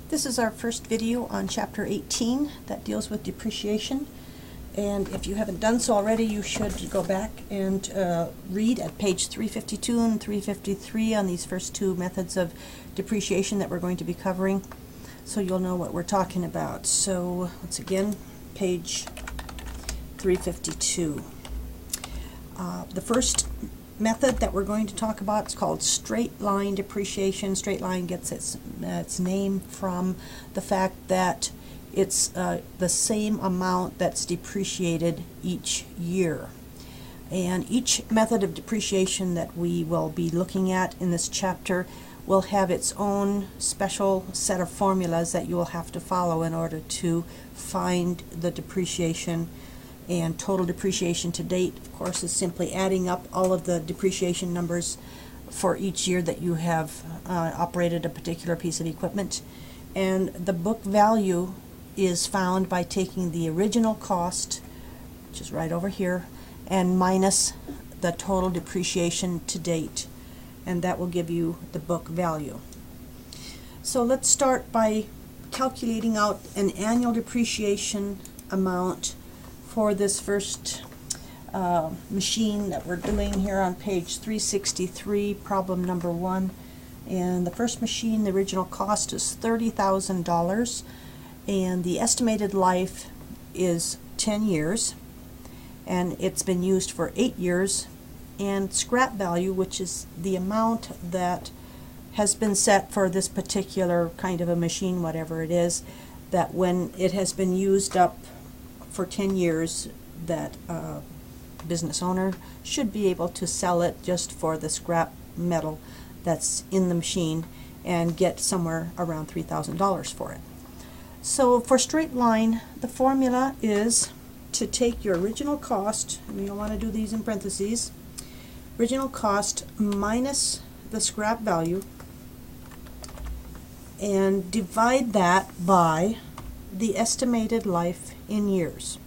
This is our first video on Chapter 18 that deals with depreciation, and if you haven't done so already, you should go back and read at page 352 and 353 on these first two methods of depreciation that we're going to be covering, so you'll know what we're talking about. So once again, page 352. The first method that we're going to talk about is called straight line depreciation. Straight line gets its name from the fact that it's the same amount that's depreciated each year. And each method of depreciation that we will be looking at in this chapter will have its own special set of formulas that you will have to follow in order to find the depreciation. And total depreciation to date, of course, is simply adding up all of the depreciation numbers for each year that you have operated a particular piece of equipment. And the book value is found by taking the original cost, which is right over here, and minus the total depreciation to date. And that will give you the book value. So let's start by calculating out an annual depreciation amount for this first machine that we're doing here on page 363, problem number 1. And the first machine, the original cost is $30,000, and the estimated life is 10 years, and it's been used for 8 years. And scrap value, which is the amount that has been set for this particular kind of a machine, whatever it is, that when it has been used up for 10 years, that business owner should be able to sell it just for the scrap metal that's in the machine and get somewhere around $3,000 for it. So for straight line, the formula is to take your original cost, and you'll want to do these in parentheses, original cost minus the scrap value, and divide that by the estimated life in years.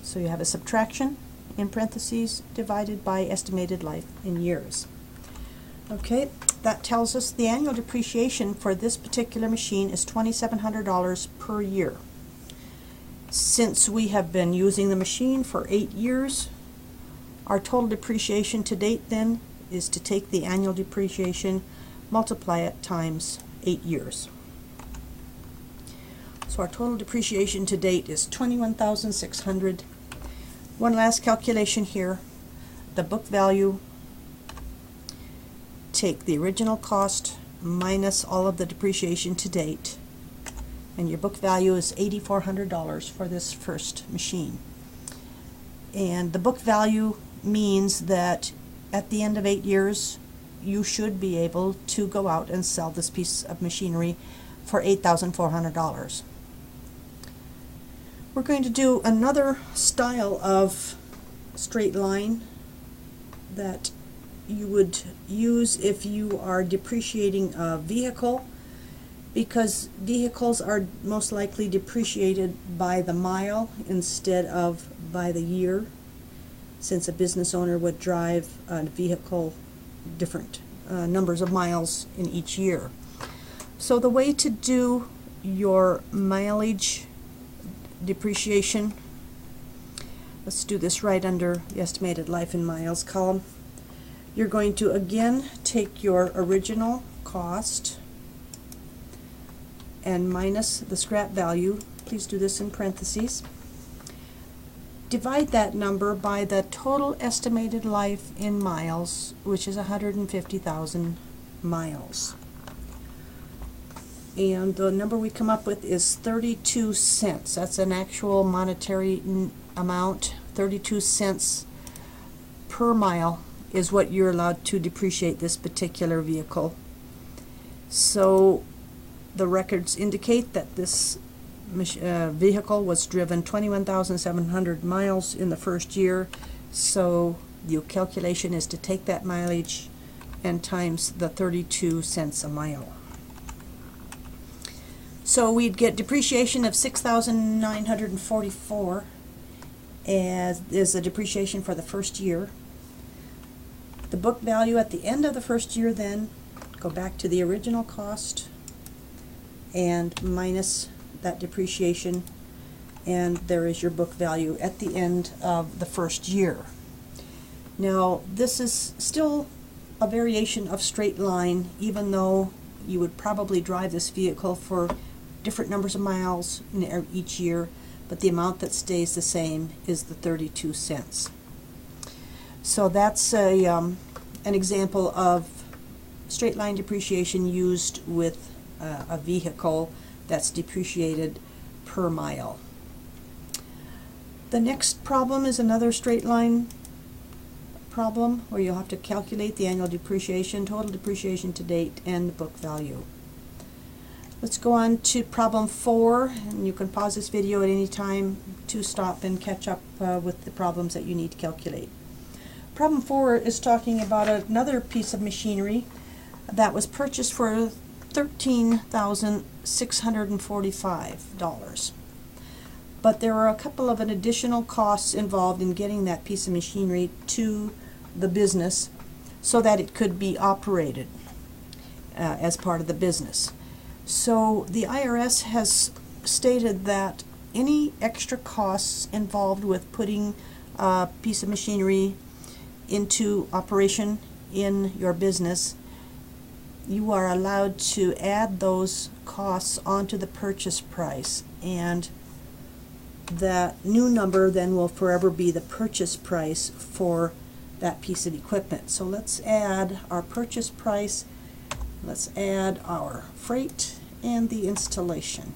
So you have a subtraction in parentheses divided by estimated life in years. Okay, that tells us the annual depreciation for this particular machine is $2,700 per year. Since we have been using the machine for 8 years, our total depreciation to date then is to take the annual depreciation, multiply it times 8 years. So our total depreciation to date is $21,600. One last calculation here. The book value, take the original cost minus all of the depreciation to date, and your book value is $8,400 for this first machine. And the book value means that at the end of 8 years, you should be able to go out and sell this piece of machinery for $8,400. We're going to do another style of straight line that you would use if you are depreciating a vehicle, because vehicles are most likely depreciated by the mile instead of by the year, since a business owner would drive a vehicle different numbers of miles in each year. So the way to do your mileage depreciation, let's do this right under the estimated life in miles column. You're going to again take your original cost and minus the scrap value. Please do this in parentheses. Divide that number by the total estimated life in miles, which is 150,000 miles. And the number we come up with is 32 cents. That's an actual monetary amount. 32 cents per mile is what you're allowed to depreciate this particular vehicle. So the records indicate that this vehicle was driven 21,700 miles in the first year. So your calculation is to take that mileage and times the 32 cents a mile. So we'd get depreciation of $6,944 as is the depreciation for the first year. The book value at the end of the first year then, go back to the original cost, and minus that depreciation, and there is your book value at the end of the first year. Now, this is still a variation of straight line, even though you would probably drive this vehicle for different numbers of miles each year, but the amount that stays the same is the 32 cents. So that's an example of straight line depreciation used with a vehicle that's depreciated per mile. The next problem is another straight line problem where you'll have to calculate the annual depreciation, total depreciation to date, and the book value. Let's go on to problem 4, and you can pause this video at any time to stop and catch up with the problems that you need to calculate. Problem 4 is talking about another piece of machinery that was purchased for $13,645. But there are a couple of additional costs involved in getting that piece of machinery to the business so that it could be operated as part of the business. So the IRS has stated that any extra costs involved with putting a piece of machinery into operation in your business, you are allowed to add those costs onto the purchase price, and that new number then will forever be the purchase price for that piece of equipment. So let's add our purchase price, let's add our freight and the installation.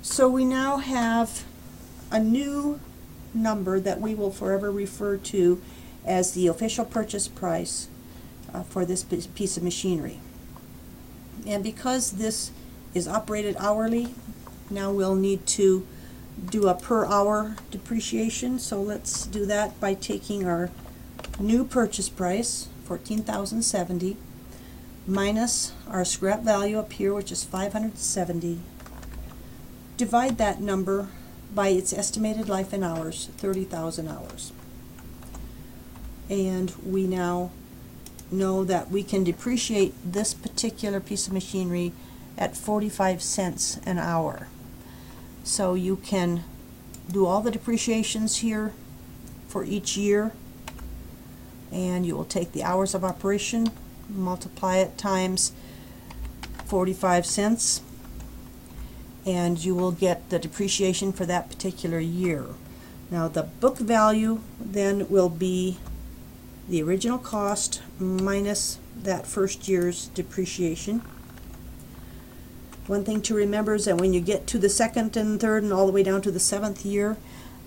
So we now have a new number that we will forever refer to as the official purchase price for this piece of machinery. And because this is operated hourly, now we'll need to do a per hour depreciation. So let's do that by taking our new purchase price, $14,070, minus our scrap value up here, which is $570. Divide that number by its estimated life in hours, 30,000 hours. And we now know that we can depreciate this particular piece of machinery at 45 cents an hour. So you can do all the depreciations here for each year, and you will take the hours of operation, multiply it times 45 cents, and you will get the depreciation for that particular year. Now the book value then will be the original cost minus that first year's depreciation. One thing to remember is that when you get to the second and third and all the way down to the 7th year,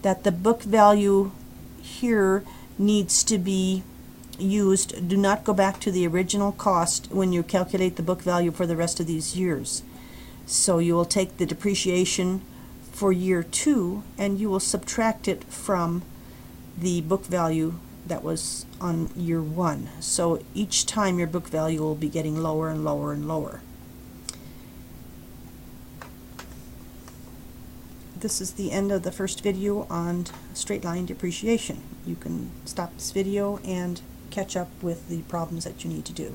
that the book value here needs to be used. Do not go back to the original cost when you calculate the book value for the rest of these years. So you will take the depreciation for year 2 and you will subtract it from the book value that was on year 1. So each time your book value will be getting lower and lower and lower. This is the end of the first video on straight line depreciation. You can stop this video and catch up with the problems that you need to do.